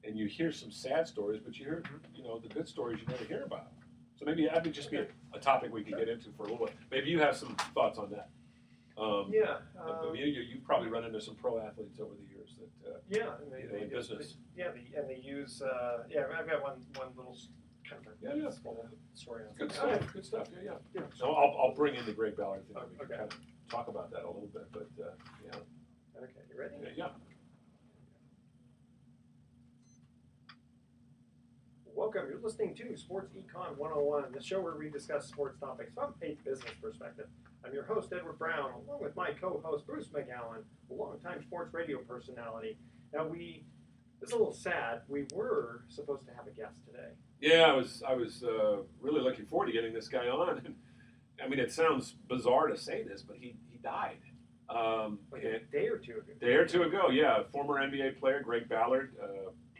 and you hear some sad stories, but you hear, the good stories you never hear about. So maybe that would just be a topic we could get into for a little bit. Maybe you have some thoughts on that. You've probably run into some pro athletes over the years that in business. And they use I've got one little kind of small story on good stuff. Good stuff. Yeah. So I'll bring in the Greg Ballard thing. We can kind of talk about that a little bit, but Okay, you ready? Yeah. Welcome. You're listening to Sports Econ 101, the show where we discuss sports topics from a business perspective. I'm your host, Edward Brown, along with my co-host, Bruce McGowan, a longtime sports radio personality. Now, it's a little sad. We were supposed to have a guest today. Yeah, I was really looking forward to getting this guy on. I mean, it sounds bizarre to say this, but he died. Like a day or two ago. Day or two ago, yeah. Former NBA player, Greg Ballard,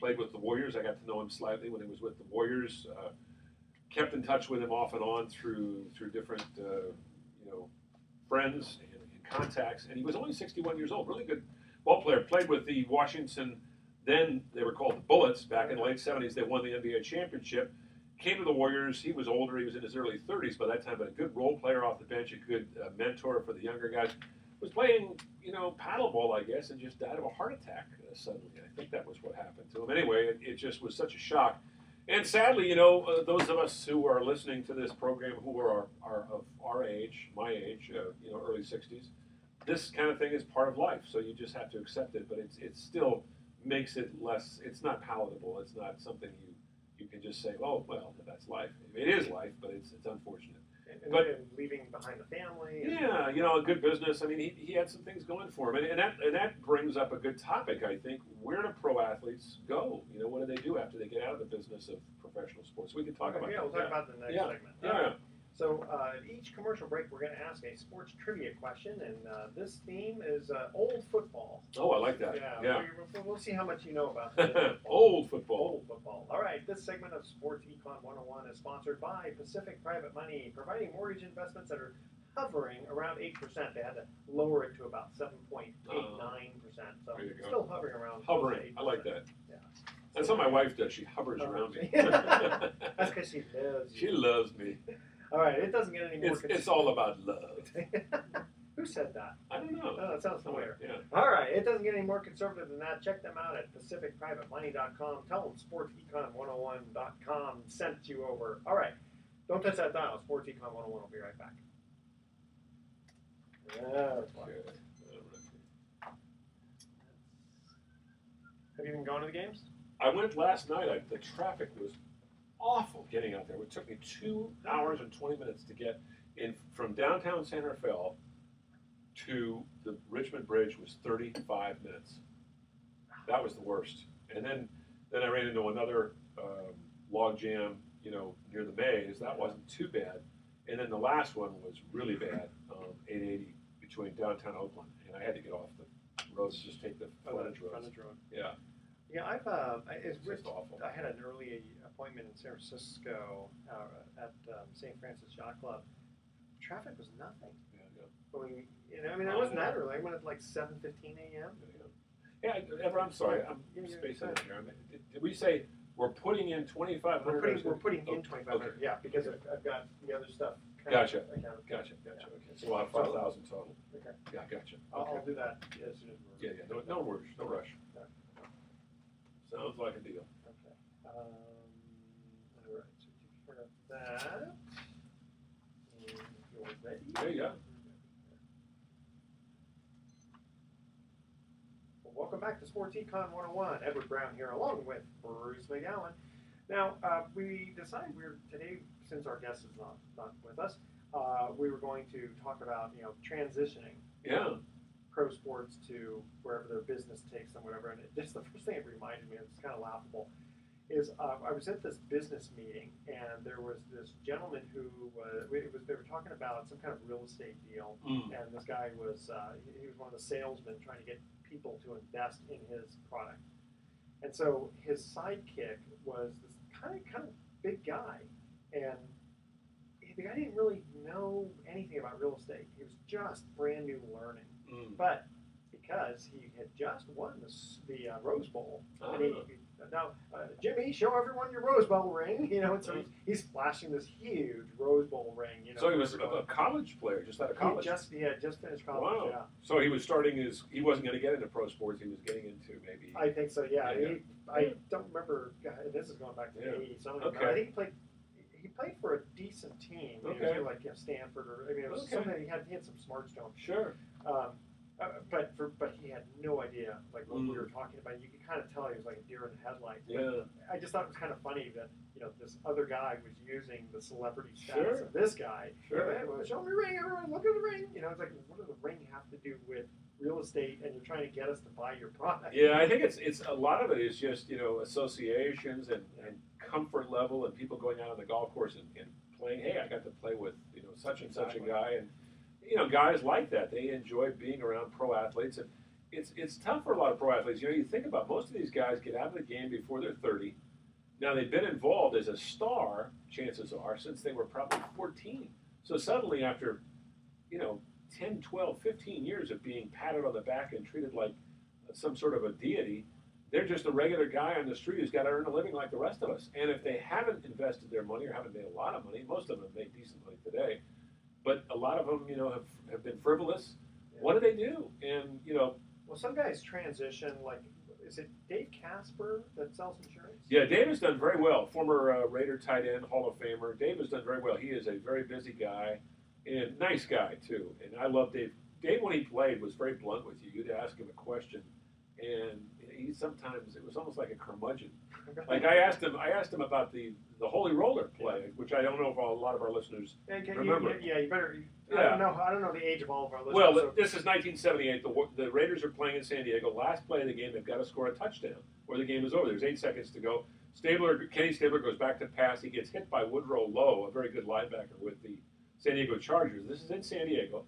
played with the Warriors. I got to know him slightly when he was with the Warriors. Kept in touch with him off and on through different friends and contacts. And he was only 61 years old. Really good ball player. Played with the Washington. Then they were called the Bullets. Back in the late 70s, they won the NBA championship. Came to the Warriors. He was older. He was in his early 30s by that time, but a good role player off the bench, a good mentor for the younger guys. Was playing, paddleball, I guess, and just died of a heart attack suddenly. I think that was what happened to him. Anyway, it just was such a shock. And sadly, those of us who are listening to this program who are of our age, my age, early 60s, this kind of thing is part of life. So you just have to accept it. But it still makes it less, it's not palatable. It's not something you can just say, oh, well, that's life. It is life, but it's unfortunate. And leaving behind the family. A good business. I mean, he had some things going for him, and that brings up a good topic. I think, where do pro athletes go? What do they do after they get out of the business of professional sports? We can talk about that. We'll talk about the next segment. Yeah. So each commercial break, we're going to ask a sports trivia question, and this theme is old football. Oh, I like that. Yeah. We'll see how much you know about football. Old football. Old football. All right. This segment of Sports Econ 101 is sponsored by Pacific Private Money, providing mortgage investments that are hovering around 8%. They had to lower it to about 7.89%. So still hovering around. Hovering. I like that. Yeah. That's what my wife does. She hovers around me. That's because she loves you. She loves me. All right, it doesn't get any more. It's all about love. Who said that? I don't know. Oh, that sounds familiar. Yeah. All right, it doesn't get any more conservative than that. Check them out at pacificprivatemoney.com. Tell them sportsecon101.com sent you over. All right, don't touch that dial. Sports Econ 101 will be right back. Have you been going to the games? I went last night. The traffic was awful getting out there. It took me 2 hours and 20 minutes to get in from downtown Santa Fe to the Richmond Bridge was 35 minutes. That was the worst. And then I ran into another log jam, near the maze. That wasn't too bad. And then the last one was really bad, 880 between downtown Oakland. And I had to get off the road and just take the frontage road. Yeah. Yeah, it's just awful. I had an early appointment in San Francisco at St. Francis Yacht Club. Traffic was nothing. It wasn't that early. I went at like 7:15 a.m. Yeah, I'm sorry. I'm spacing out here. Did we say we're putting in 2,500? We're putting in 2,500. Okay. Yeah, because I've got the other stuff. Gotcha. Okay. So we'll have 5,000 total. Okay. Yeah, gotcha. I'll do that as soon as we're. Yeah. No rush. No rush. Sounds like a deal. Okay. All right. So take care of that. And you're ready. There you go. Well, welcome back to Sports Econ 101. Edward Brown here, along with Bruce McGowan. Now, we decided today, since our guest is not with us, we were going to talk about transitioning. Pro sports to wherever their business takes them, whatever. And just the first thing it reminded me of, it's kind of laughable, is I was at this business meeting, and there was this gentleman who they were talking about some kind of real estate deal, and this guy was he was one of the salesmen trying to get people to invest in his product, and so his sidekick was this kind of big guy, and the guy didn't really know anything about real estate. He was just brand new learning. But because he had just won the Rose Bowl, and Now, Jimmy, show everyone your Rose Bowl ring. You know, and so he's flashing this huge Rose Bowl ring. You know, so he was a college player, just out of college. He had just finished college. Wow. Yeah. So he was he wasn't going to get into pro sports. He was getting into maybe. I think so. Yeah. Yeah. I don't remember. This is going back to the 80s. Okay. I think he played for a decent team. Okay. It was like Stanford or it was something. He had some smarts to him. Sure. But he had no idea like what we were talking about. You could kind of tell he was like a deer in the headlights. Yeah. I just thought it was kind of funny that this other guy was using the celebrity status of this guy. Sure. Hey, well, show me the ring, everyone. Look at the ring. It's like, what does the ring have to do with real estate? And you're trying to get us to buy your product. Yeah, I think it's a lot of it is just associations and comfort level and people going out on the golf course and playing. Hey, I got to play with such and such a guy and. Guys like that. They enjoy being around pro athletes, and it's tough for a lot of pro athletes. You think about most of these guys get out of the game before they're 30. Now they've been involved as a star, chances are, since they were probably 14. So suddenly, after 10, 12, 15 years of being patted on the back and treated like some sort of a deity, they're just a regular guy on the street who's got to earn a living like the rest of us. And if they haven't invested their money or haven't made a lot of money, most of them have made decent money today. But a lot of them, have been frivolous. Yeah. What do they do? And well, some guys transition. Like, is it Dave Casper that sells insurance? Yeah, Dave has done very well. Former Raider tight end, Hall of Famer. Dave has done very well. He is a very busy guy and nice guy too. And I love Dave. Dave, when he played, was very blunt with you. You'd ask him a question, and sometimes it was almost like a curmudgeon. Like I asked him about the Holy Roller play, which I don't know if a lot of our listeners remember. You better. Yeah. I don't know the age of all of our listeners. Well, this is 1978. The Raiders are playing in San Diego. Last play of the game, they've got to score a touchdown, or the game is over. There's 8 seconds to go. Kenny Stabler goes back to pass. He gets hit by Woodrow Lowe, a very good linebacker with the San Diego Chargers. This is in San Diego.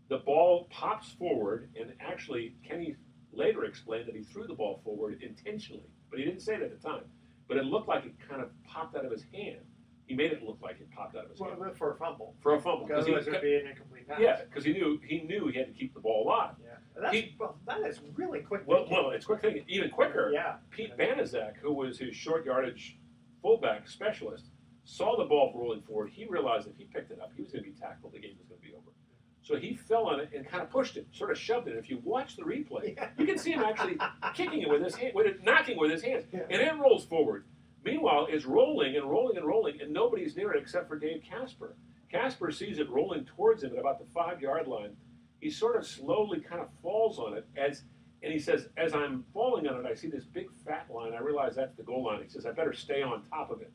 The ball pops forward, and actually, Kenny later explained that he threw the ball forward intentionally, but he didn't say it at the time. But it looked like it kind of popped out of his hand. He made it look like it popped out of his hand. For a fumble. For a fumble. Because it would be an incomplete pass. Yeah, because he knew he had to keep the ball alive. Yeah. That is really quick. Well, it's quick thinking. Even quicker. Yeah. Pete Banaszak, who was his short yardage fullback specialist, saw the ball rolling forward. He realized if he picked it up, he was going to be tackled. The game was going to be over. So he fell on it and kind of pushed it, sort of shoved it. If you watch the replay, you can see him actually kicking it with his hand, knocking with his hands, and it rolls forward. Meanwhile, it's rolling and rolling and rolling, and nobody's near it except for Dave Casper. Casper sees it rolling towards him at about the 5-yard line. He sort of slowly kind of falls on it and he says, as I'm falling on it, I see this big fat line. I realize that's the goal line. He says, I better stay on top of it.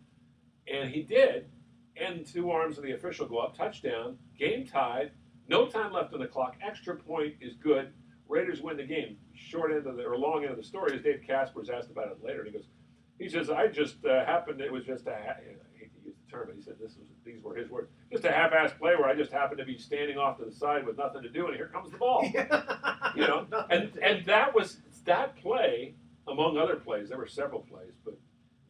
And he did, and 2 arms of the official go up, touchdown, game tied. No time left on the clock. Extra point is good. Raiders win the game. Long end of the story is Dave Casper was asked about it later. And he says, I just happened. It was just I hate to use the term, but he said these were his words. Just a half-ass play where I just happened to be standing off to the side with nothing to do, and here comes the ball. And that play, among other plays. There were several plays, but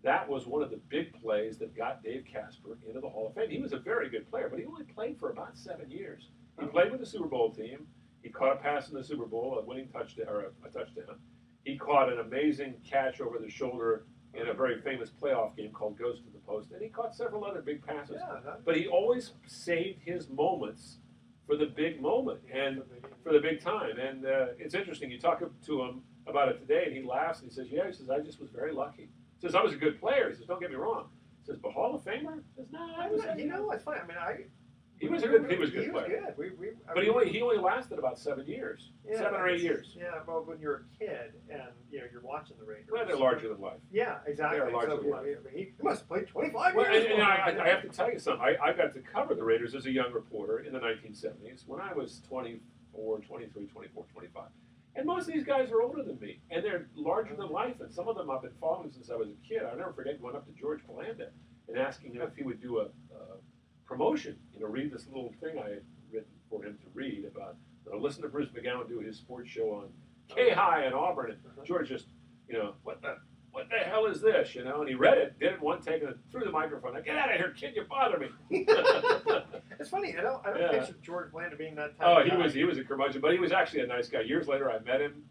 that was one of the big plays that got Dave Casper into the Hall of Fame. He was a very good player, but he only played for about 7 years. He played with the Super Bowl team. He caught a pass in the Super Bowl, a winning touchdown, or a touchdown. He caught an amazing catch over the shoulder in a very famous playoff game called Goes to the Post, and he caught several other big passes. But he always saved his moments for the big moment and for the big time. And it's interesting. You talk to him about it today, and he laughs and he says, "Yeah," he says, "I just was very lucky." He says, "I was a good player." He says, "Don't get me wrong." He says, "But Hall of Famer?" He says, "No, I was." It's funny. I mean, He was a good player. Good. But he only lasted about 7 years, 7 or 8 years. Yeah, well, when you're a kid and you're watching the Raiders. Well, they're larger than life. Yeah, exactly. They're larger than life. He must have played 25 well, years. And I have to tell you something. I got to cover the Raiders as a young reporter in the 1970s when I was 24, 23, 24, 25. And most of these guys are older than me, and they're larger than life. And some of them I've been following since I was a kid. I'll never forget going up to George Polanda and asking him if he would do a promotion, read this little thing I had written for him to read about, listen to Bruce McGowan do his sports show on K-High in Auburn, and George just, what the hell is this, and he read it, did it one take, and threw the microphone, get out of here, kid, you bother me. It's funny, I don't picture George Blanda being that type of guy. He was a curmudgeon, but he was actually a nice guy. Years later, I met him.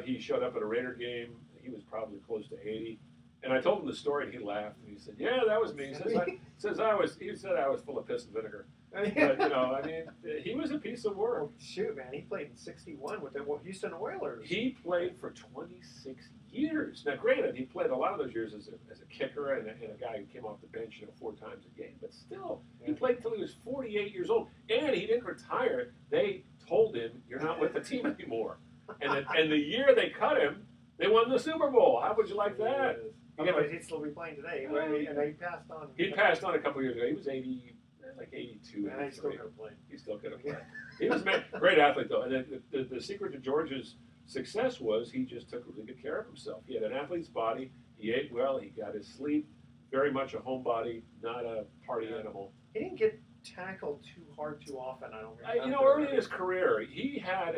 He showed up at a Raider game. He was probably close to 80. And I told him the story, and he laughed, and he said, "Yeah, that was me." He said I was full of piss and vinegar. But I mean, he was a piece of work. Well, shoot, man, he played in '61 with the Houston Oilers. He played for 26 years. Now, granted, he played a lot of those years as a kicker and a guy who came off the bench 4 times a game. But still, he played until he was 48 years old, and he didn't retire. They told him, "You're not with the team anymore." And the year they cut him, they won the Super Bowl. How would you like that? Otherwise, he'd still be playing today. And he passed on. He passed on a couple years ago. He was 82. And he still could have played. He still could have played. He was a great athlete, though. And then the secret to George's success was he just took really good care of himself. He had an athlete's body. He ate well. He got his sleep. Very much a homebody, not a party animal. He didn't get tackled too hard too often, I don't remember. Early in his career, he had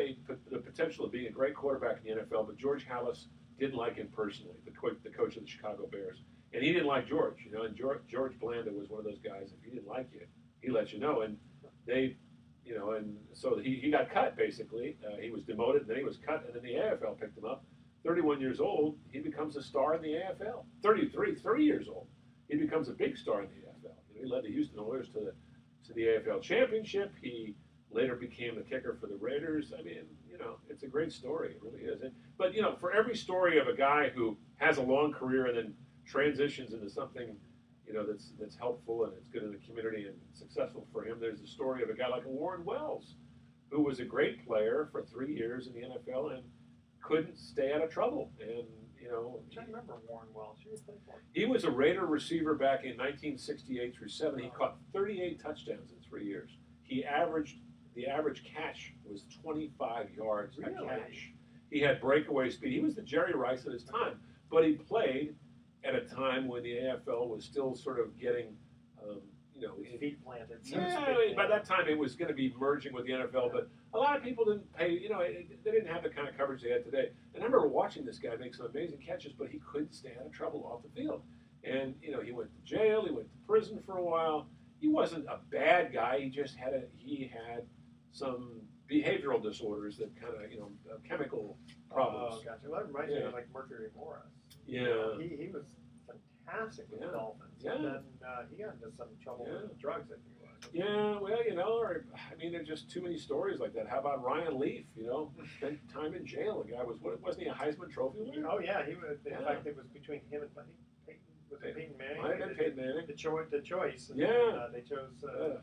the potential of being a great quarterback in the NFL, but George Halas didn't like him personally, the coach of the Chicago Bears. And he didn't like George, and George Blanda was one of those guys, if he didn't like you, he let you know. And they, and so he got cut, basically. He was demoted, and then he was cut, and then the AFL picked him up. 31 years old, he becomes a star in the AFL. 30 years old, he becomes a big star in the AFL. He led the Houston Oilers to the AFL championship. He later became the kicker for the Raiders. I mean, it's a great story. It really is. But for every story of a guy who has a long career and then transitions into something, that's helpful and it's good in the community and successful for him, there's the story of a guy like Warren Wells, who was a great player for 3 years in the NFL and couldn't stay out of trouble. And I'm trying to remember Warren Wells. He was a Raider receiver back in 1968 through 7. He caught 38 touchdowns in 3 years. The average catch was 25 yards a catch. He had breakaway speed. He was the Jerry Rice of his time, but he played at a time when the AFL was still sort of getting, feet planted. By that time it was going to be merging with the NFL, but a lot of people didn't pay. They didn't have the kind of coverage they had today. And I remember watching this guy make some amazing catches, but he couldn't stay out of trouble off the field. And he went to jail. He went to prison for a while. He wasn't a bad guy. He just had some behavioral disorders that kind of chemical problems. Oh, gotcha. Well, that reminds me of like Mercury Morris. Yeah. He was fantastic with the Dolphins. Yeah. And then he got into some trouble with drugs, I think it was. Yeah, well, there's just too many stories like that. How about Ryan Leaf? Spent time in jail. The guy wasn't he a Heisman Trophy winner? Oh yeah, he was. In fact, it was between him and Peyton Manning. Might have been Peyton Manning. The choice. And they chose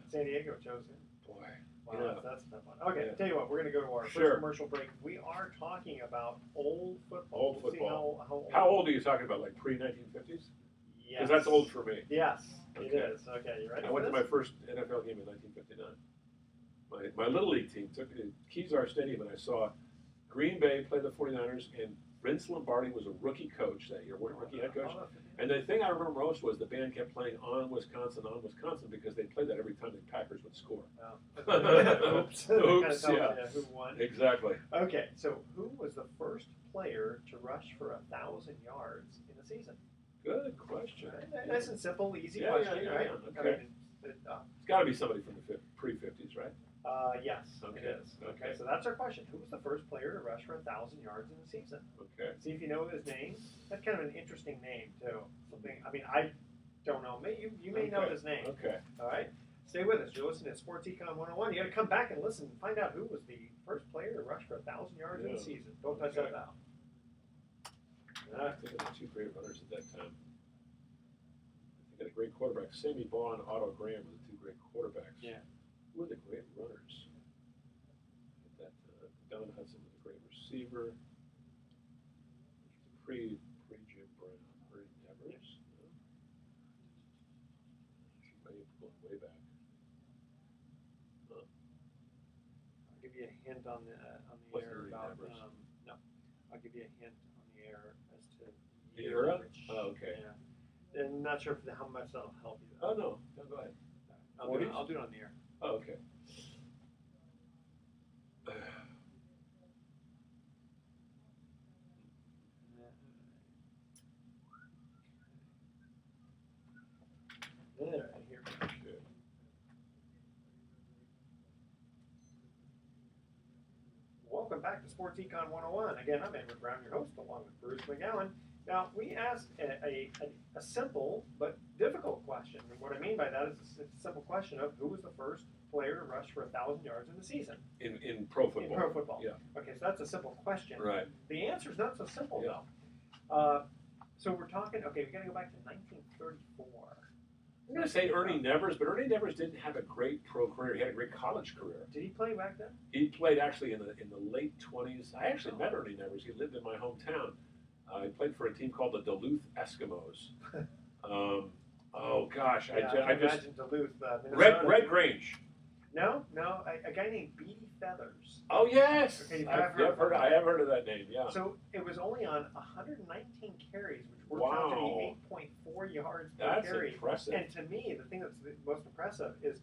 San Diego chose him. Boy. Wow, that's a tough one. Okay, tell you what, we're going to go to our first commercial break. We are talking about old football. Old football. See how old are you talking about? Like pre-1950s? Yes. Because that's old for me. Yes, it is. Okay, you ready? I went to my first NFL game in 1959. My Little League team took me to Kezar Stadium, and I saw Green Bay play the 49ers, and Vince Lombardi was a rookie coach that year, rookie head coach. And the thing I remember most was the band kept playing on Wisconsin, because they played that every time the Packers would score. Oh. Oops, yeah. Who won? Exactly. Okay, so who was the first player to rush for 1,000 yards in a season? Good question. Nice and simple, easy question, right? Okay. It's got to be somebody from the pre-50s, right? Yes, okay. It is. Okay, so that's our question. Who was the first player to rush for 1,000 yards in a season? Okay. See if you know his name. That's kind of an interesting name, too. I don't know. You may know his name. Okay. All right. Stay with us. You're listening to Sports Econ 101. You got to come back and listen and find out who was the first player to rush for 1,000 yards in a season. Don't touch that now. I think of the two great runners at that time. I think of the great quarterback. Sammy Baugh and Otto Graham were the two great quarterbacks. Yeah. Who were the great runners at that time? Don Hudson was a great receiver. Pre-Jim Brown. Ernie Nevers. No? She may have gone way back. I'll give you a hint on the air about no. I'll give you a hint on the air as to the era. Oh, okay. Yeah. And not sure how much that'll help you. Oh no, go ahead. I'll do it on the air. Oh, okay. There, here. Good. Welcome back to Sports Econ 101. Again, I'm Edward Brown, your host, along with Bruce McGowan. Now, we asked a simple but difficult question. And what I mean by that is it's a simple question of who was the first player to rush for 1,000 yards in the season? In pro football. In pro football. Yeah. Okay, so that's a simple question. Right. The answer is not so simple, Yeah. though. So we're talking, okay, we're going to go back to 1934. I'm going to say Ernie Nevers, but Ernie Nevers didn't have a great pro career. He had a great college career. Did he play back then? He played actually in the late 20s. I actually met Ernie Nevers. He lived in my hometown. He played for a team called the Duluth Eskimos. Oh gosh, Yeah, I can just imagine Duluth, Red Grange. No, a guy named Beatty Feathers. Oh yes, Okay, I have heard of that name. Yeah. So it was only on 119 carries, which works Wow. out to be 8.4 yards per That's carry. impressive. And to me, the thing that's the most impressive is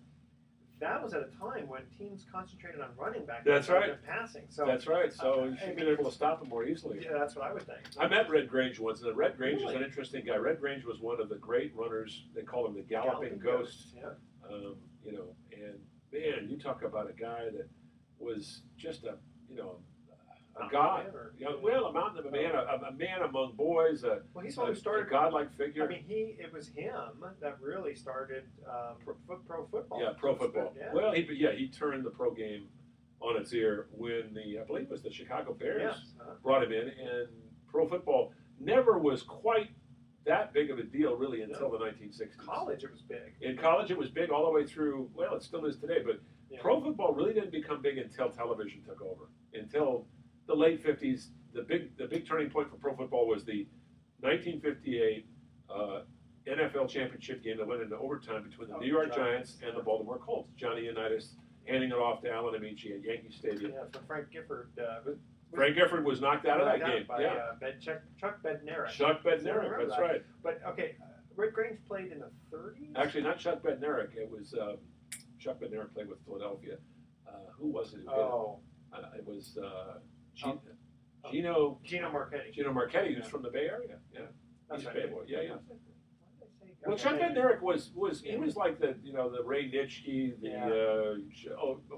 that was at a time when teams concentrated on running back That's right. than passing. So That's right. So you I should have mean, been able to stop him more easily. yeah, that's what I would think. I met Red Grange once, and Red Grange is Really? an interesting guy. Red Grange was one of the great runners. They call him the Galloping Ghost. Yeah. You know, and man, you talk about a guy that was just a god. A mountain of a man, a man among boys, Well, he's the one who started. a godlike figure. I mean, it was him that really started pro football. Yeah, pro football. Yeah. Well, he turned the pro game on its ear when I believe it was the Chicago Bears Yes. brought him in, and pro football never was quite that big of a deal really until the 1960s. College, it was big. In college, it was big all the way through. Well, it still is today, but Yeah. pro football really didn't become big until television took over. Until the late 50s, the big turning point for pro football was the 1958 NFL championship game that went into overtime between the New York Giants and the Baltimore Colts. Johnny Unitas handing it off to Alan Amici at Yankee Stadium. Yeah, so Frank Gifford. Frank Gifford was knocked out of that game. By, Chuck Bednarik. Chuck Bednarik, that's right. But okay, Red Grange played in the 30s. Actually, not Chuck Bednarik. It was Chuck Bednarik played with Philadelphia. Who was it? It was Gino Marchetti. Gino Marchetti, who's from the Bay Area. Yeah, That's he's a right. Bay boy. Yeah, yeah. Why did I say Well, Chuck Bednarik was like the Ray Nitschke,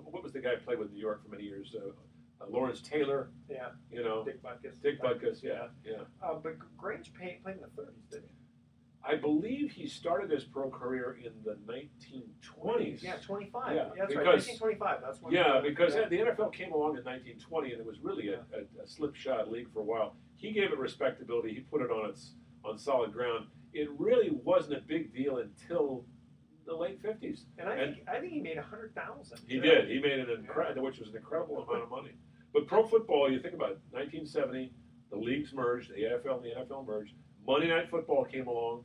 what was the guy who played with New York for many years? Lawrence Taylor. Yeah. Dick Butkus. Yeah. But Grange played in the 30s, didn't he? I believe he started his pro career in the 1920s. Yeah, 25. Yeah, that's right. because- 1925. That's when. Because the NFL came along in 1920, and it was really a slipshod league for a while. He gave it respectability. He put it on solid ground. It really wasn't a big deal until the late 50s. And I think he made 100,000. He did. He made which was an incredible amount of money. But pro football, you think about it, 1970, the leagues merged, the AFL and the NFL merged. Monday Night Football came along,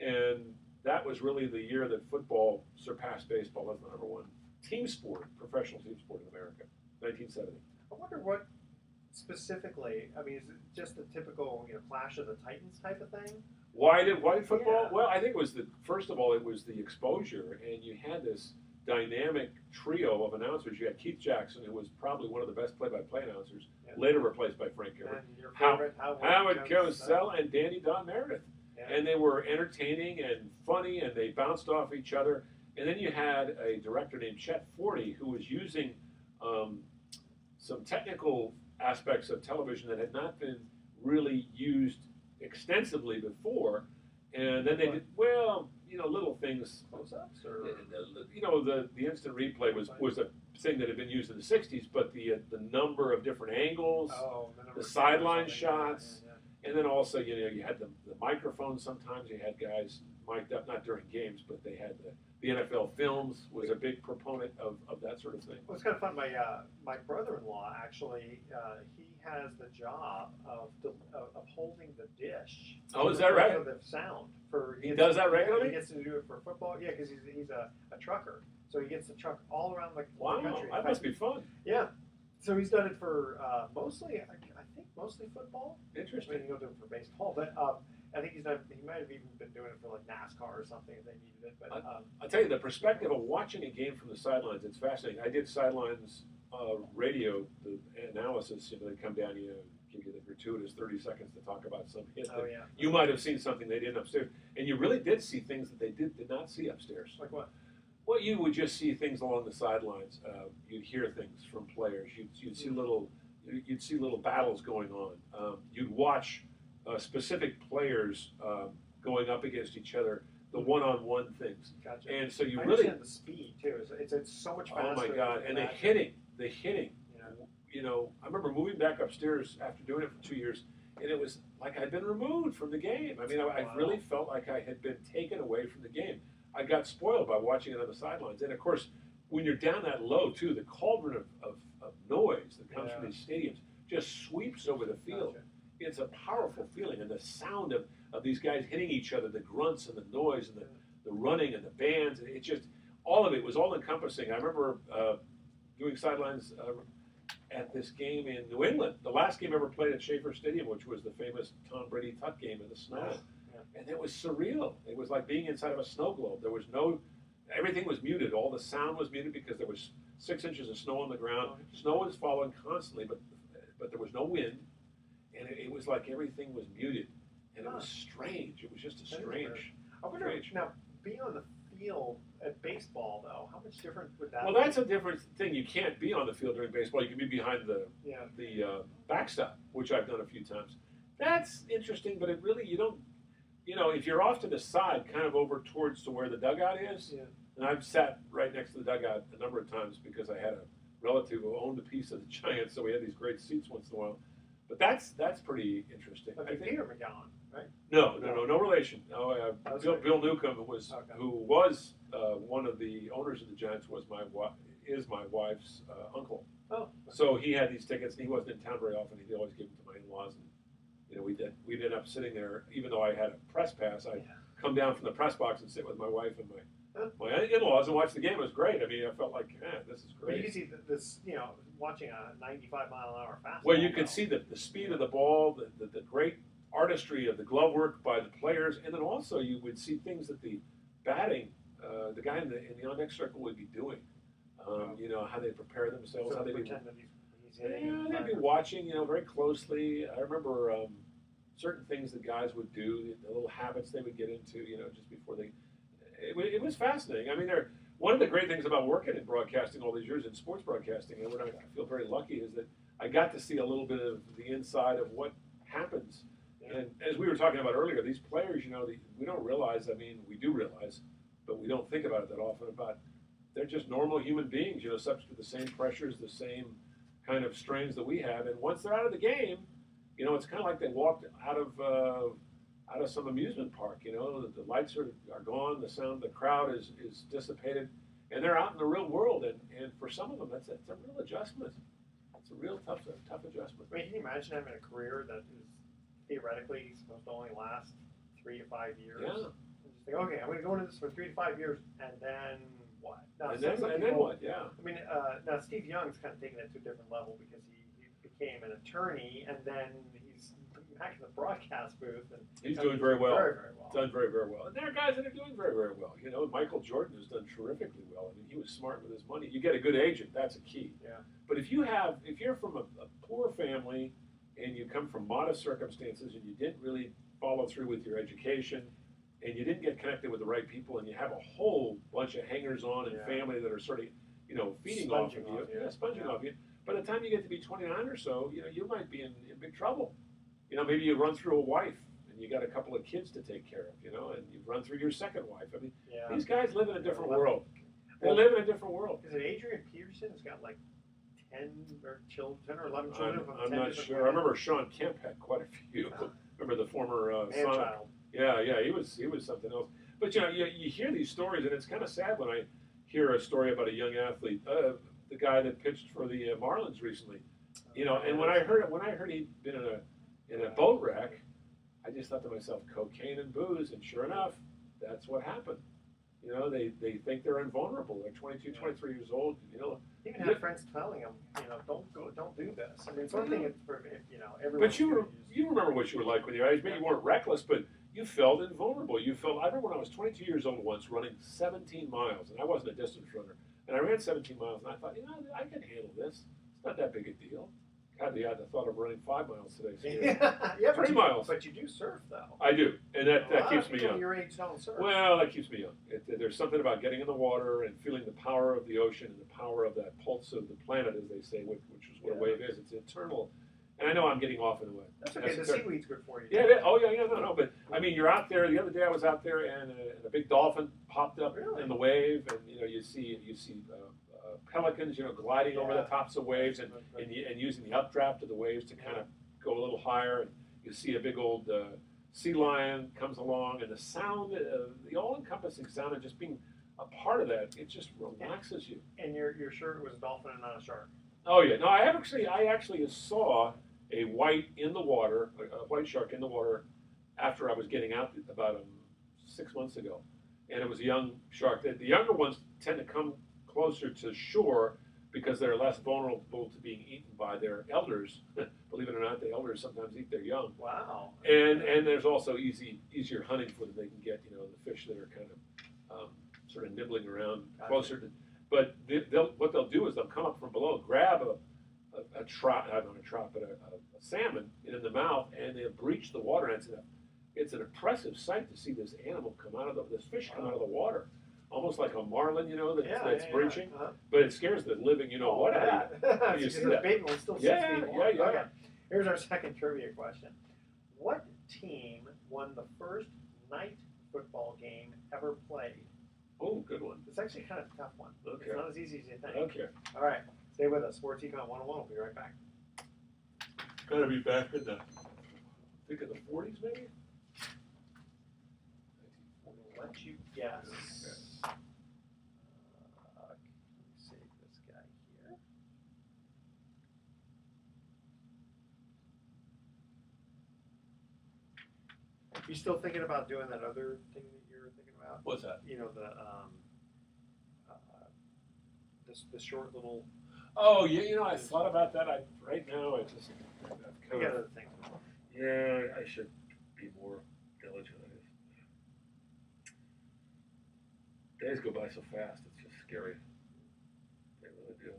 and that was really the year that football surpassed baseball as the number one team sport, professional team sport in America, 1970. I wonder what specifically. I mean, is it just the typical Clash of the Titans type of thing? Why did football? Yeah. Well, I think it was first of all, it was the exposure, and you had this dynamic trio of announcers. You had Keith Jackson, who was probably one of the best play-by-play announcers, later replaced by Frank Gifford. And your favorite, Howard Cosell and Danny Don Meredith. Yeah. And they were entertaining and funny, and they bounced off each other. And then you had a director named Chet Forty who was using some technical aspects of television that had not been really used extensively before. And then they did, little things. Close-ups or The instant replay was a thing that had been used in the 60s, but the number of different angles, the sideline shots. And then also, you had the microphones. Sometimes you had guys mic'd up, not during games, but they had the NFL Films was a big proponent of that sort of thing. Well, it's kind of fun. My brother-in-law actually he has the job of holding the dish. Oh, is that right? For the sound. He does that regularly? He gets to do it for football. Yeah, because he's a trucker, so he gets to truck all around the Wow, country. that must be fun. Yeah. So he's done it for mostly, I think, mostly football. Interesting. I mean, he'll do it for baseball, but I think he might have even been doing it for like NASCAR or something if they needed it. But I'll tell you, the perspective of watching a game from the sidelines, it's fascinating. I did sidelines radio, the analysis. They come down, give you the gratuitous 30 seconds to talk about some hit. oh yeah. You might have seen something they did upstairs, and you really did see things that they did not see upstairs. Like what? Well, you would just see things along the sidelines. You'd hear things from players. You'd see little battles going on. You'd watch specific players going up against each other, the one-on-one things. Gotcha. And so you I really, understand the speed too. It's so much faster. oh my God, than and the that. hitting. Yeah. You know, I remember moving back upstairs after doing it for 2 years, and it was like I'd been removed from the game. I mean, I Wow. really felt like I had been taken away from the game. I got spoiled by watching it on the sidelines. And of course, when you're down that low, too, the cauldron of noise that comes from Yeah. these stadiums just sweeps over the field. Gotcha. It's a powerful feeling. And the sound of these guys hitting each other, the grunts and the noise and the running and the bands, and it just, all of it was all encompassing. I remember doing sidelines at this game in New England, the last game ever played at Schaefer Stadium, which was the famous Tom Brady Tuck game in the snow. Yeah. And it was surreal. It was like being inside of a snow globe. There was no, everything was muted. All the sound was muted because there was 6 inches of snow on the ground. Snow was falling constantly, but there was no wind. And it was like everything was muted. And it was strange. It was just a strange. I wonder, now, being on the field at baseball, though, how much different would that Well, be? that's a different thing. You can't be on the field during baseball. You can be behind the backstop, which I've done a few times. That's interesting, but it really, you don't, you know, if you're off to the side, kind of over towards to where the dugout is, and I've sat right next to the dugout a number of times because I had a relative who owned a piece of the Giants, so we had these great seats once in a while. But that's pretty interesting. But Peter McGowan, right? No relation. No, Bill Newcomb who was one of the owners of the Giants was my wife's uncle. Oh. So he had these tickets, and he wasn't in town very often. He'd always give them to my in-laws, and you know we'd end up sitting there. Even though I had a press pass, I'd come down from the press box and sit with my wife and my in-laws and watch the game. It was great. I mean, I felt like, this is great. But you can see this, you know, watching a 95-mile-an-hour fastball. Well, you could see the speed of the ball, the great artistry of the glove work by the players, and then also you would see things that the batting, the guy in the on-deck circle would be doing. You know, how they prepare themselves, so how they pretend that he's hitting. they'd be watching, you know, very closely. I remember certain things that guys would do, the little habits they would get into, you know, just before they. It was fascinating. I mean, one of the great things about working in broadcasting all these years in sports broadcasting, and what I feel very lucky is that I got to see a little bit of the inside of what happens. And as we were talking about earlier, these players, you know, we don't realize. I mean, we do realize, but we don't think about it that often. About they're just normal human beings, you know, subject to the same pressures, the same kind of strains that we have. And once they're out of the game, you know, it's kind of like they walked out of some amusement park. You know, the lights are gone, the sound, the crowd is dissipated, and they're out in the real world. And for some of them, that's a real adjustment. It's a real tough adjustment. I mean, can you imagine having a career that is theoretically supposed to only last 3 to 5 years? Yeah. And just think, okay, I'm going to go into this for 3 to 5 years, and then what? Now, And then what? Yeah. I mean, now Steve Young's kind of taking it to a different level because he became an attorney, and then he's back in the broadcast booth, and He's doing very well. Very, very well. Done very, very well. And there are guys that are doing very, very well. You know, Michael Jordan has done terrifically well. I mean, he was smart with his money. You get a good agent, that's a key. Yeah. But if you're from a poor family and you come from modest circumstances and you didn't really follow through with your education and you didn't get connected with the right people and you have a whole bunch of hangers-on and family that are sort of, you know, feeding off of you, sponging off you. By the time you get to be 29 or so, you know, you might be in big trouble. You know, maybe you run through a wife and you got a couple of kids to take care of, you know, and you've run through your second wife. I mean, these guys live in a different world. They live in a different world. Is it Adrian Peterson has got like 10 or 11 children? I'm not sure. I remember Sean Kemp had quite a few. Remember the former son? Yeah, he was something else. But you know, you hear these stories, and it's kind of sad when I hear a story about a young athlete, the guy that pitched for the Marlins recently. You know, and when I heard he'd been in a boat wreck, I just thought to myself, cocaine and booze, and sure enough, that's what happened. You know, they think they're invulnerable. They're 22, 23 years old. You know, even had friends telling them, you know, don't do this. I mean, it's one thing if you know everyone. But you remember what you were like when you were age. Maybe you weren't reckless, but you felt invulnerable. I remember when I was 22 years old once, running 17 miles, and I wasn't a distance runner, and I ran 17 miles, and I thought, you know, I can handle this. It's not that big a deal. God, the thought of running 5 miles today. Yeah, 3 miles. But you do surf, though. I do, and that keeps me young. Your age don't surf. Well, that keeps me young. There's something about getting in the water and feeling the power of the ocean and the power of that pulse of the planet, as they say, which is what a wave is. It's eternal. And I know I'm getting off into it. That's okay. The seaweed's good for you. Yeah, no. But I mean, you're out there. The other day I was out there, and a big dolphin popped up in the wave, and you see pelicans, gliding over the tops of waves, and using the updraft of the waves to kind of go a little higher. And you see a big old sea lion comes along, and the sound, the all-encompassing sound of just being a part of that, it just relaxes you. And you're sure it was a dolphin and not a shark? Oh yeah, no, I actually saw a white shark in the water after I was getting out about 6 months ago, and it was a young shark. The younger ones tend to come closer to shore because they're less vulnerable to being eaten by their elders. Believe it or not, the elders sometimes eat their young. Wow. And there's also easier hunting for them. They can get the fish that are kind of sort of nibbling around closer to. But what they'll do is they'll come up from below, grab a trout, not a trout, but a salmon in the mouth, and they'll breach the water. And it's an impressive sight to see this animal this fish come out of the water, almost like a marlin, that's breaching. But it scares the living, what out of you. You see that? The baby one's still 6 feet long. Okay. Here's our second trivia question. What team won the first night football game ever played? Oh, good one. It's actually kind of a tough one. Okay. It's not as easy as you think. Okay. All right. Stay with us. Sports Econ 101. We'll be right back. It's got to be back in the 40s, maybe? We'll let you guess. Let me save this guy here. You still thinking about doing that other thing that you're thinking about? What's that? The short little. Oh, yeah, I thought about that. Right now, I just. You got other things. Yeah, I should be more diligent. Days go by so fast, it's just scary. They really do.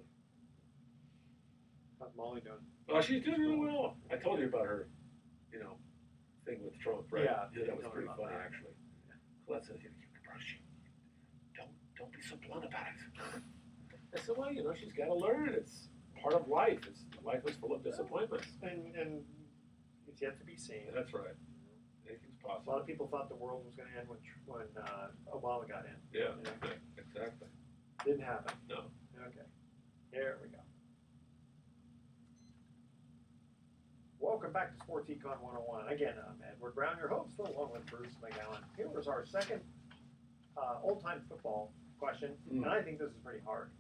How's Molly doing? Oh, she's doing really well. I told you about her, thing with Trump, right? Yeah, that was pretty funny, that. actually. Colette said, don't be so blunt about it. I said, well, she's got to learn. It's part of life. Life is full of disappointments. And it's yet to be seen. That's right. Anything's A possible. lot of people thought the world was going to end when Obama got in. Yeah, exactly. Didn't happen. No. Okay. Here we go. Welcome back to Sports Econ 101. Again, I'm Edward Brown, your host, along with Bruce McGowan. Here was our second old-time football question, and I think this is pretty hard.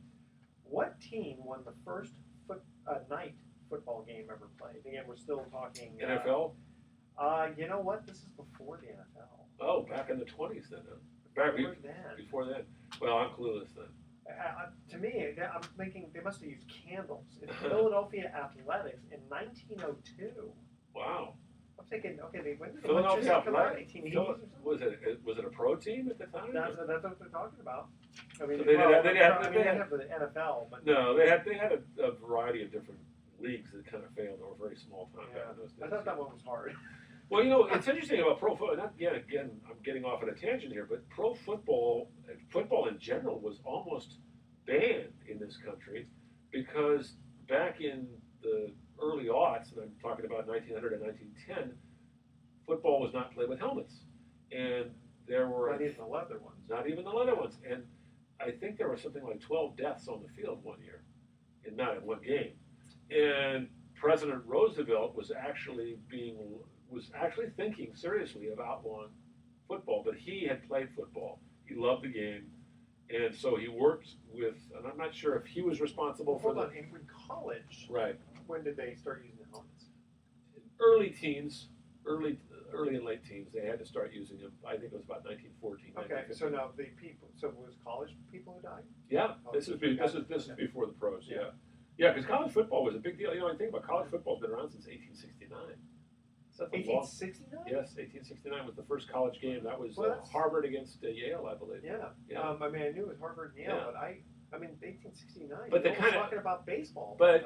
What team won the first night football game ever played? Again, we're still talking NFL? You know what? This is before the NFL. Oh, back in the 20s then. Before then. Well, I'm clueless then. To me, I'm thinking they must have used candles. It's Philadelphia Athletics in 1902. Wow. I'm thinking, okay, they went to the Philadelphia Athletics. Was it a pro team at the time? That's what they're talking about. I mean, So they didn't they have the NFL, but No, they had a variety of different leagues that kind of failed. They were very small time back in those days. I thought that one was hard. Well, it's interesting about pro football. Again, I'm getting off on a tangent here, but pro football in general was almost banned in this country because back in the early aughts, and I'm talking about 1900 and 1910, football was not played with helmets, and there were Not even the leather ones. Not even the leather ones, and I think there was something like 12 deaths on the field one year, not in one game, and President Roosevelt was actually thinking seriously of outlawing football, but he had played football. He loved the game, and so he worked with, and I'm not sure if he was responsible for Hold on, in college, right. When did they start using the helmets? Early teens, early and late teens, they had to start using them. I think it was about 1914. Okay, so now it was college people who died? Yeah, this is before the pros. Yeah, because college football was a big deal. I think about college football's been around since 1869. 1869? Yes, 1869 was the first college game. That was Harvard against Yale, I believe. Yeah. I mean, I knew it was Harvard and Yale, but I mean, 1869. But they kind of talking about baseball. But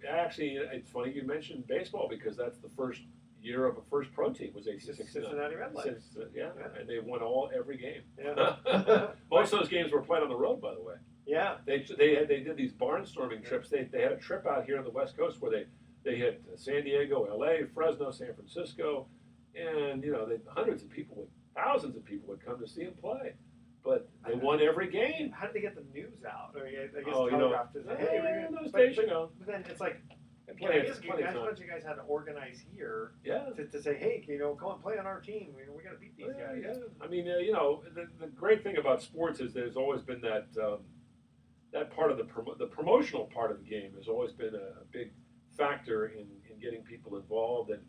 actually, it's funny you mentioned baseball because that's the first year of a first pro team was 1869. Cincinnati Redlegs. And they won every game. Yeah. Most of those games were played on the road, by the way. Yeah. They did these barnstorming trips. They had a trip out here on the West Coast where they They hit San Diego, L.A., Fresno, San Francisco, and hundreds of people thousands of people would come to see him play. But they won every game. How did they get the news out? I guess Telegraph to say, hey, those days, but then it's like, I guess you guys had to organize here to say, hey, come and play on our team. We got to beat these guys. Yeah. I mean, the great thing about sports is there's always been that that part of the promotional part of the game has always been a big factor in getting people involved. And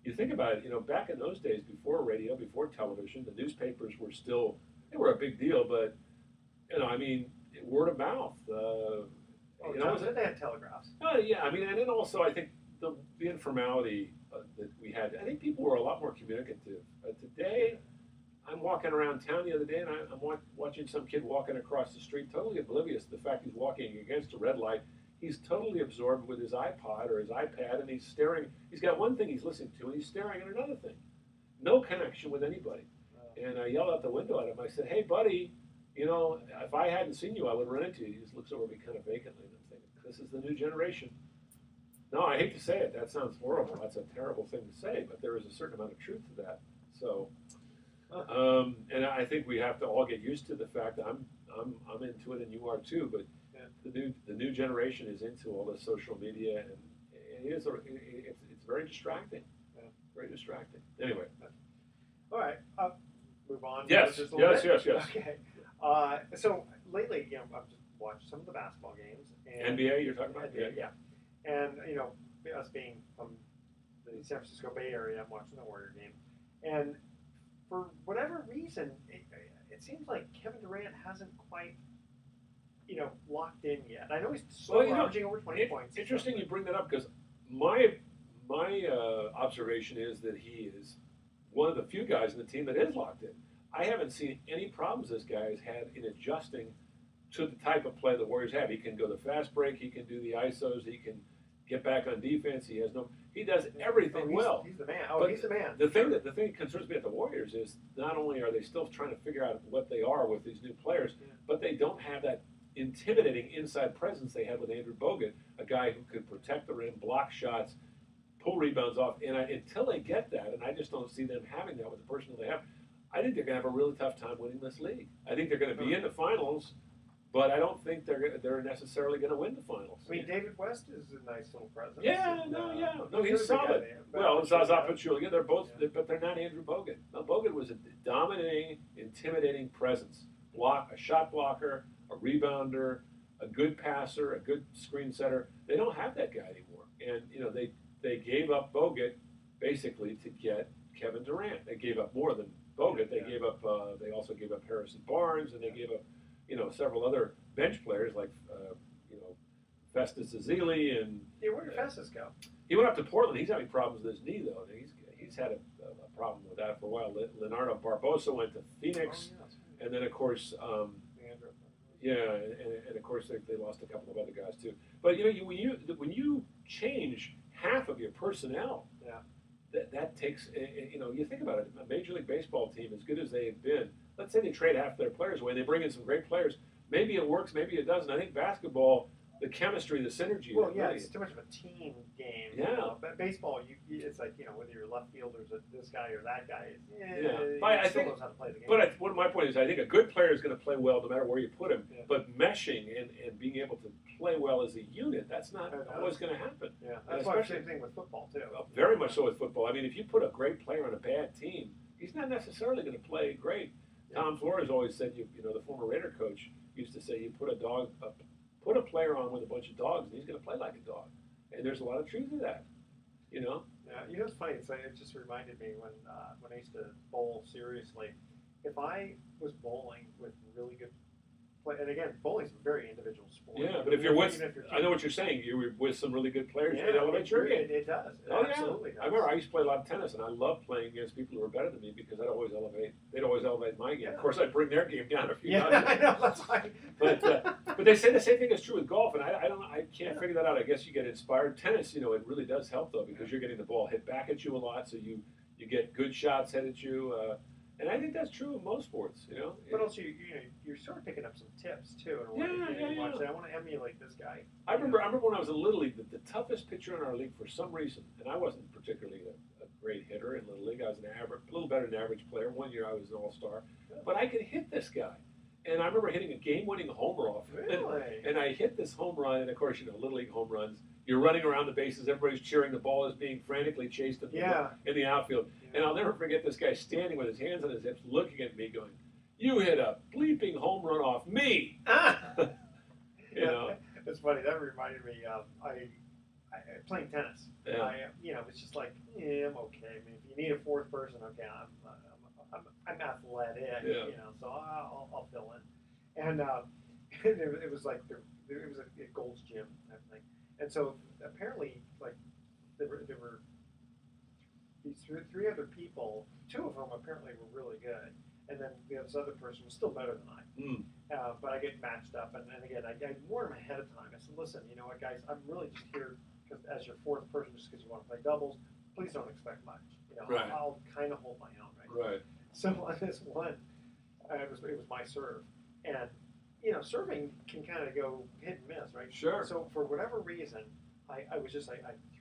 you think about it, back in those days, before radio, before television, the newspapers were still, they were a big deal, but word of mouth. They had telegraphs. Yeah, and then also I think the informality that we had. I think people were a lot more communicative. Today, I'm walking around town the other day, and I'm watching some kid walking across the street, totally oblivious to the fact he's walking against a red light. He's totally absorbed with his iPod or his iPad, and he's staring. He's got one thing he's listening to, and he's staring at another thing. No connection with anybody. And I yelled out the window at him. I said, "Hey, buddy, if I hadn't seen you, I would run into you." He just looks over at me kind of vacantly, and I'm thinking, this is the new generation. No, I hate to say it. That sounds horrible. That's a terrible thing to say, but there is a certain amount of truth to that. So, and I think we have to all get used to the fact that I'm into it, and you are too. But the new generation is into all this social media, and it's very distracting. Very distracting. Anyway. All right. Move on. Yes. Okay. So lately, I've just watched some of the basketball games. And NBA, you're talking about? Yeah. And us being from the San Francisco Bay Area, I'm watching the Warrior game, and for whatever reason, it seems like Kevin Durant hasn't quite, locked in yet. I know he's still averaging over 20 points. Interesting you bring that up, because my observation is that he is one of the few guys in the team that is locked in. I haven't seen any problems this guy has had in adjusting to the type of play the Warriors have. He can go the fast break. He can do the ISOs. He can get back on defense. He does everything well. He's the man. He's the man. The thing that concerns me at the Warriors is not only are they still trying to figure out what they are with these new players, but they don't have that intimidating inside presence they had with Andrew Bogut, a guy who could protect the rim, block shots, pull rebounds off. And until they get that, and I just don't see them having that with the personnel they have, I think they're going to have a really tough time winning this league. I think they're going to be in the finals, but I don't think they're necessarily going to win the finals. David West is a nice little presence. No, he's solid. Well, Zaza Pachulia, they're both, but they're not Andrew Bogut. No, Bogut was a dominating, intimidating presence. A shot blocker, a rebounder, a good passer, a good screen setter. They don't have that guy anymore, and they gave up Bogut basically to get Kevin Durant. They gave up more than Bogut. They gave up. They also gave up Harrison Barnes, and they gave up, several other bench players like, Festus Ezeli and. Yeah, where did Festus go? He went up to Portland. He's having problems with his knee though. He's had a problem with that for a while. Leonardo Barbosa went to Phoenix, and then of course, and of course they lost a couple of other guys too. But when you change half of your personnel, that takes, you think about it, a Major League Baseball team, as good as they have been, let's say they trade half their players away, they bring in some great players, maybe it works, maybe it doesn't. I think basketball, the chemistry, the synergy. Well, it's too much of a team game. Yeah. But baseball, it's like, whether you're left fielder's this guy or that guy, I still think, knows how to play the game. But what my point is, I think a good player is going to play well no matter where you put him. Yeah. But meshing and being able to play well as a unit, that's not always going to happen. Yeah, that's why the same thing with football too. Very much so with football. If you put a great player on a bad team, he's not necessarily going to play great. Yeah. Tom Flores always said, the former Raider coach used to say, you put a player on with a bunch of dogs, and he's going to play like a dog. And there's a lot of truth to that, Yeah, it's funny. It just reminded me when I used to bowl seriously. If I was bowling with really good play, and again, bowling's a very individual sport. Yeah, but if you're with, I know what you're saying. You're with some really good players. It elevates your game. It does. Absolutely does. I remember I used to play a lot of tennis, and I loved playing against people who were better than me because they'd always elevate my game. Yeah. Of course, I'd bring their game down a few times. I know, that's right. But they say the same thing is true with golf, and I can't figure that out. I guess you get inspired. Tennis, it really does help though because you're getting the ball hit back at you a lot, so you get good shots hit at you. And I think that's true in most sports, you know. But also, you're sort of picking up some tips too. In a way. Yeah. I want to emulate this guy. I remember when I was in Little League, the toughest pitcher in our league for some reason, and I wasn't particularly a great hitter in Little League. I was a little better than average player. One year I was an all-star, but I could hit this guy. And I remember hitting a game-winning homer off. Really? And I hit this home run, and of course, Little League home runs. You're running around the bases, everybody's cheering, the ball is being frantically chased in the outfield. And I'll never forget this guy standing with his hands on his hips, looking at me, going, "You hit a bleeping home run off me." It's funny. That reminded me of I playing tennis. Yeah. It's just like, I'm okay. I mean, if you need a fourth person, okay, I'm athletic. Yeah. So I'll fill in. And it was like it was a Gold's Gym type thing. And so apparently, like there were these three other people, two of whom apparently were really good, and then this other person was still better than I. But I get matched up, and again, I warned them ahead of time. I said, listen, you know what, guys, I'm really just here as your fourth person, just because you want to play doubles. Please don't expect much. Right. I'll kind of hold my own, right? Right. So on this one, it was my serve, and serving can kind of go hit and miss, right? Sure. So for whatever reason, I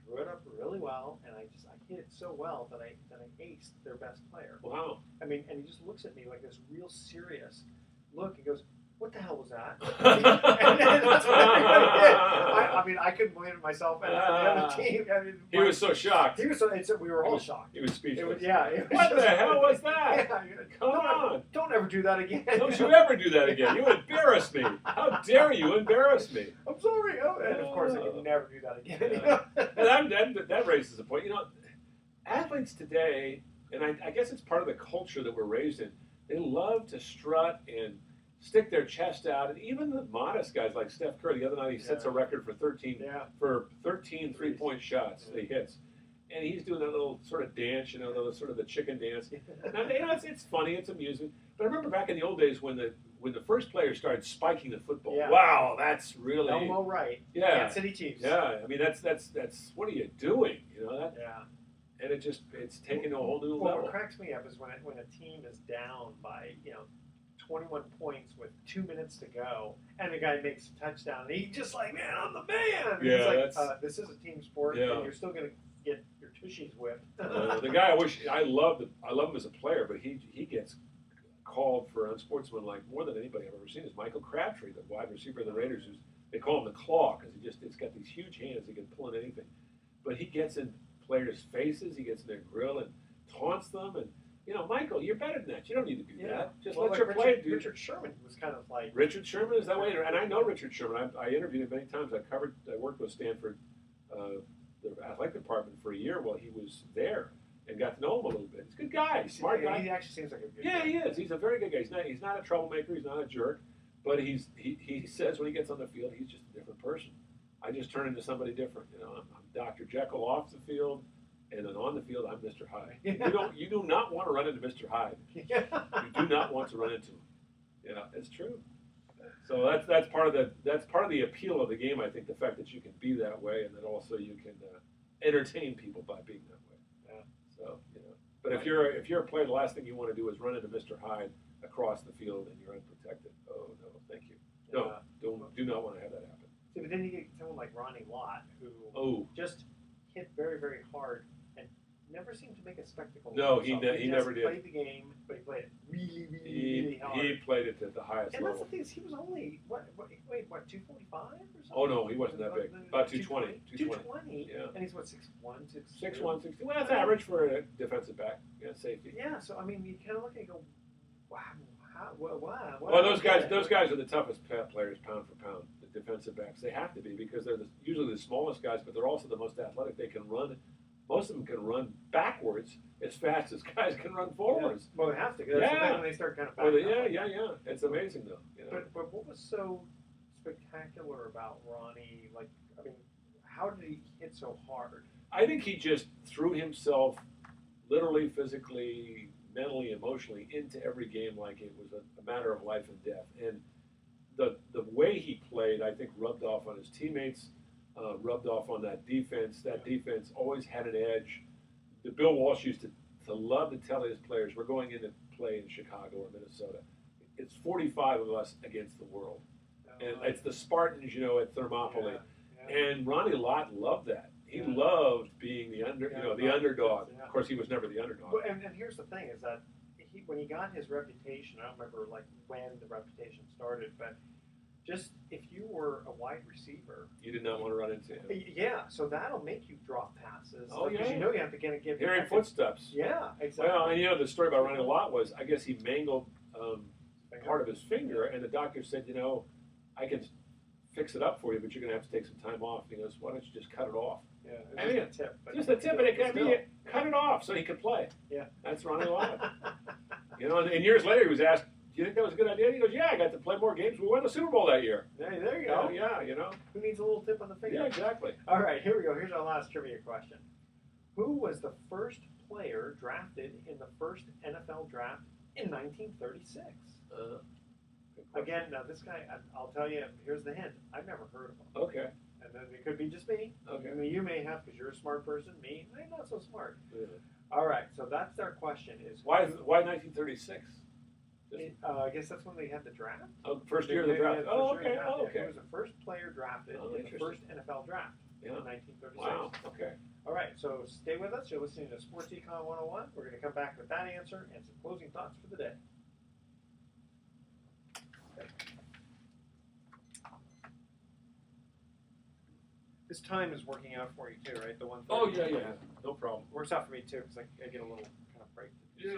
threw it up really well, and I hit it so well that I aced their best player. Wow. I mean, and he just looks at me like this real serious look. He goes, "What the hell was that?" And that's what everybody did. I mean, I couldn't believe it myself, and the other team. I mean, He was so shocked. He was so. We were all shocked. He was speechless. What the hell was that? Come on. Don't ever do that again. Don't you ever do that again. You embarrass me. How dare you embarrass me? I'm sorry. And of course, I could never do that again. And that raises a point. Athletes today, and I guess it's part of the culture that we're raised in, they love to strut and stick their chest out. And even the modest guys like Steph Curry, the other night he sets a record for 13 three-point shots that he hits. And he's doing that little sort of dance, sort of the chicken dance. Now, it's funny, it's amusing. But I remember back in the old days when the first player started spiking the football. Yeah. Wow, that's really Elmo right. Yeah. Kansas City Chiefs. Yeah, I mean that's what are you doing? Yeah. And it's taken to a whole new Well, level. what cracks me up is when a team is down by 21 points with 2 minutes to go, and the guy makes a touchdown, and he's just like, man, I'm the man. And it's like, this is a team sport, and you're still gonna get your tushies whipped. The guy I love him as a player, but he gets called for unsportsmanlike more than anybody I've ever seen. Is Michael Crabtree, the wide receiver of the Raiders, they call him the Claw because it's got these huge hands. He can pull in anything, but he gets in players' faces, he gets in their grill and taunts them. And Michael, you're better than that. You don't need to do that. Just let your play do. Richard Sherman was kind of like Richard Sherman is that way, and I know Richard Sherman. I interviewed him many times. I worked with Stanford, the athletic department for a year while he was there, and got to know him a little bit. He's a good guy, he's a smart guy. He actually seems like a good guy. He is. He's a very good guy. He's not a troublemaker. He's not a jerk, but he says when he gets on the field, he's just a different person. I just turn into somebody different. I'm Dr. Jekyll off the field, and then on the field, I'm Mr. Hyde. You do not want to run into Mr. Hyde. You do not want to run into him. Yeah, it's true. So that's part of the appeal of the game. I think the fact that you can be that way, and that also you can entertain people by being that way. Yeah. So but if you're a player, the last thing you want to do is run into Mr. Hyde across the field and you're unprotected. Oh no, thank you. No, do not want to have that happen. See, but then you get someone like Ronnie Lott, who just hit very, very hard and never seemed to make a spectacle. No, he never did. He played the game, but he played it really hard. He played it at the highest level. And that's the thing is, he was only, 245 or something? Oh, no, he wasn't that big. About 220. 220? Yeah. And he's what, 6'1", 6'2"? 6'1", 6'2". Well, that's average for a defensive back. Yeah, safety. Yeah, so, I mean, you kind of look and go, wow. Well, those guys are the toughest players pound for pound, the defensive backs. They have to be because they're usually the smallest guys, but they're also the most athletic. They can run. Most of them can run backwards as fast as guys can run forwards. Yeah. Well, they have to. That's when they start kind of backing up. Yeah. It's amazing, though. But what was so spectacular about Ronnie? Like, I mean, how did he hit so hard? I think he just threw himself literally, physically, mentally, emotionally into every game like it was a matter of life and death. And the way he played, I think, rubbed off on his teammates, rubbed off on that defense. That defense always had an edge. Bill Walsh used to love to tell his players, we're going into play in Chicago or Minnesota. It's 45 of us against the world. And it's the Spartans, at Thermopylae. Yeah. And Ronnie Lott loved that. He loved being the underdog. Yeah. Of course, he was never the underdog. Well, and here's the thing is that when he got his reputation, I don't remember like when the reputation started, but just if you were a wide receiver, You did not want to run into him. yeah, so that'll make you drop passes. Oh, because yeah. you know you have to give Hearing footsteps. Yeah, exactly. Well, and the story about Ronnie Lott was, I guess he mangled part of his finger, and the doctor said, I can fix it up for you, but you're going to have to take some time off. He goes, why don't you just cut it off? Yeah, I mean, just a tip. Just a tip, and it can be cut it off so he could play. Yeah. That's Ronnie Lott. And years later he was asked, do you think that was a good idea? He goes, yeah, I got to play more games. We won the Super Bowl that year. Hey, there you go. Yeah, Who needs a little tip on the finger? Yeah, exactly. All right, here we go. Here's our last trivia question. Who was the first player drafted in the first NFL draft in 1936? Again, now this guy, I'll tell you, here's the hint. I've never heard of him. Okay. And then it could be just me. Okay. I mean, you may have because you're a smart person. Me, I'm not so smart. Yeah. All right, so that's our question is Why 1936? I guess that's when they had the draft. Oh, first year of the draft. Oh, okay. Oh, He okay. was the first player drafted in the first NFL draft in 1936. Wow. Okay. All right, so stay with us. You're listening to Sports Econ 101. We're going to come back with that answer and some closing thoughts for the day. This time is working out for you too, right? The 1:30. Oh, yeah. No problem. Works out for me too because I get a little kind of break. Yeah.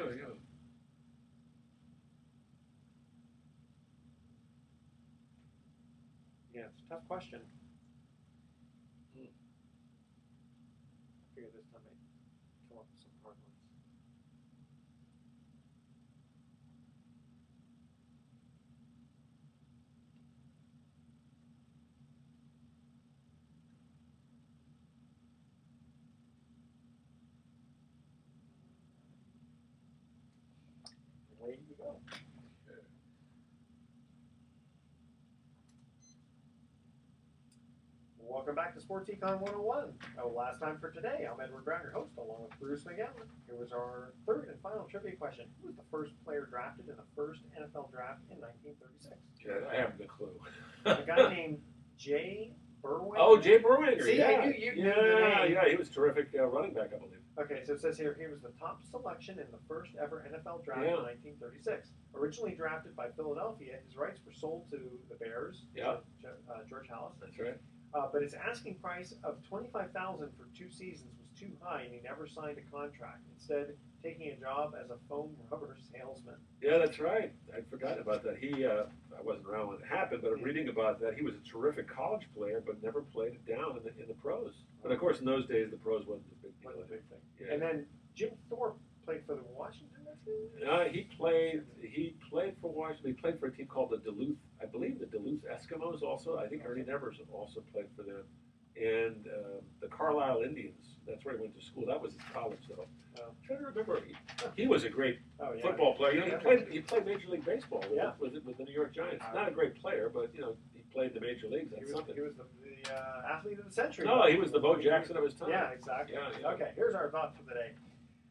Yeah, it's a tough question. I figured this time I'd come up with some hard ones. Away you go. Welcome back to Sports Econ 101. Last time for today, I'm Edward Brown, your host, along with Bruce McGowan. Here was our third and final trivia question. Who was the first player drafted in the first NFL draft in 1936? Okay, I haven't a clue. A guy named Jay Berwinger. Oh, Jay Berwinger. See, yeah. I knew you knew the name. He was terrific running back, I believe. Okay, so it says here, he was the top selection in the first ever NFL draft in 1936. Originally drafted by Philadelphia, his rights were sold to the Bears, George Hallis. That's right. But his asking price of $25,000 for 2 seasons was too high, and he never signed a contract. Instead, taking a job as a foam rubber salesman. Yeah, that's right. I forgot about that. I wasn't around when it happened, but I'm reading about that. He was a terrific college player, but never played it down in the pros. But of course, in those days, the pros wasn't a big deal. Wasn't a big thing. Yeah. And then Jim Thorpe played for the Washington Redskins? He played for Washington. He played for a team called the Duluth, I believe the Duluth Eskimos also. I think Ernie Nevers also played for them. And the Carlisle Indians, that's where he went to school. That was his college, though. I'm trying to remember. He was a great football player. He played Major League Baseball with the New York Giants. Not a great player, but he played the major leagues. That's something. He was the athlete of the century. No, he was the Bo Jackson of his time. Yeah, exactly. Yeah. Okay, here's our thought for the day.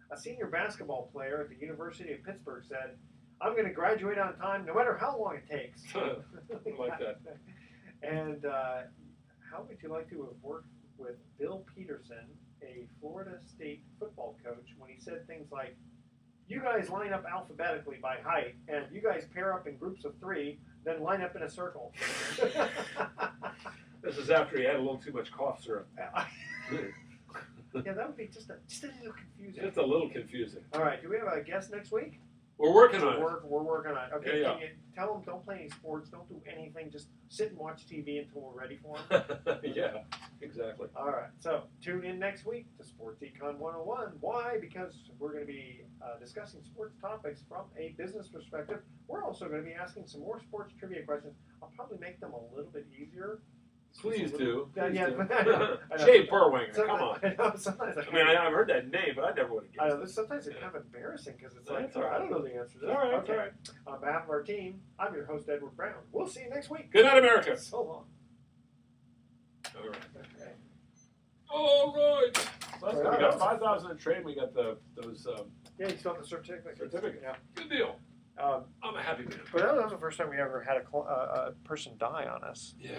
A senior basketball player at the University of Pittsburgh said, "I'm going to graduate on time, no matter how long it takes." I like that. And how would you like to have worked with Bill Peterson, a Florida State football coach, when he said things like, "You guys line up alphabetically by height, and you guys pair up in groups of 3, then line up in a circle." This is after he had a little too much cough syrup. Yeah, that would be just a little confusing. Just a little confusing. All right, do we have a guest next week? We're working on it. We're working on it. Okay, Yeah. Can you tell them don't play any sports, don't do anything, just sit and watch TV until we're ready for them? Yeah, exactly. All right, so tune in next week to Sports Econ 101. Why? Because we're going to be discussing sports topics from a business perspective. We're also going to be asking some more sports trivia questions. I'll probably make them a little bit easier. Please do. Yeah, I know. Jay Berwinger, come on. I know, sometimes I mean, I've heard that name, but I never would have I guessed. know, sometimes it's kind of embarrassing because it's That's like, all right. I don't know the answer to this. All right, Okay. all right. On behalf of our team, I'm your host, Edward Brown. We'll see you next week. Good night, America. So long. All right. Okay. All right. So we got 5,000 in trade. We got those Yeah, you still have the certificate. Certificate. Yeah. Good deal. Um, I'm a happy man. but that was the first time we ever had a person die on us. Yeah.